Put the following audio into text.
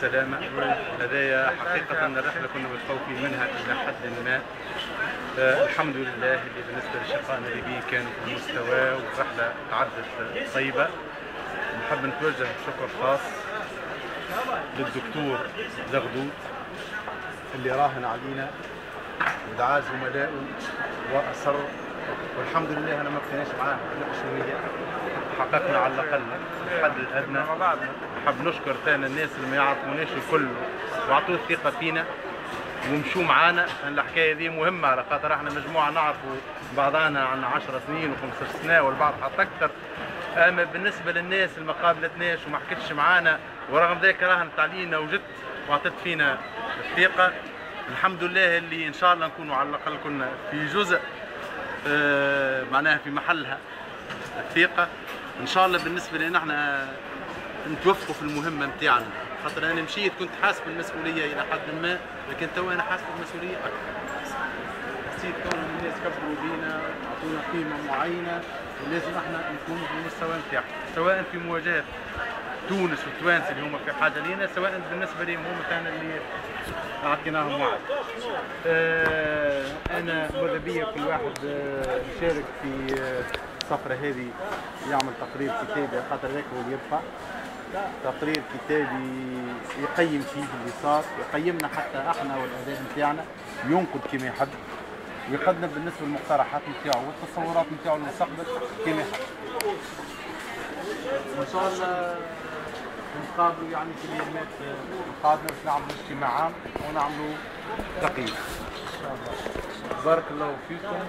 بالسلامة. هذايا حقيقة الرحلة كنا متخوفين منها إلى حد ما. الحمد لله اللي بالنسبة للشقائنا الليبيين كانوا في المستوى والرحلة تعدت طيبة. نحب نتوجه بشكر خاص للدكتور زغدود اللي راهن علينا ودعا زملائه وأصر، والحمد لله أنا ما بقيناش معاه شوية، حققنا على الأقل الحد الأدنى. نحب نشكر ثاني الناس اللي ما يعرفوناش الكل وعطوا الثقة فينا ومشوا معانا. الحكاية دي مهمة على خاطر احنا مجموعة نعرفوا بعضنا عن 10 سنين و15 سنة والبعض حتى أكثر، أما بالنسبة للناس اللي ما قابلتناش وما حكتش معانا ورغم ذلك راهنت علينا وجدت وعطت فينا الثقة. الحمد لله اللي إن شاء الله نكونوا على الأقل كنا في جزء معناها في محلها الثقة إن شاء الله. بالنسبة لنا احنا نتوفقوا في المهمة نتاعنا، خاطر أنا مشيت كنت حاسس بالمسؤولية إلى حد ما، لكن تو أنا حاسس بالمسؤولية أكثر. حسيت كون الناس كبروا بينا وعطونا قيمة معينة ولازم احنا نكونوا في المستوى نتاعهم، سواء في مواجهة تونس والتوانسة اللي هما في حاجة لينا، سواء بالنسبة لهم هما كان اللي عطيناهم وعد. أنا ماذا بيا كل واحد يشارك في السفرة هذه يعمل تقرير كتابي، خاطر ذاك هو اللي يدفع تقرير كتابي يقيم فيه اللي صار، يقيمنا حتى احنا والأداء نتاعنا، ينقد كما يحب، ويقدم بالنسبة للمقترحات نتاعو والتصورات نتاعو للمستقبل كما يحب. وإن شاء الله نتقابلوا يعني في الأيامات القادمة باش نعملوا اجتماع عام ونعملوا تقييم. بارك الله فيكم.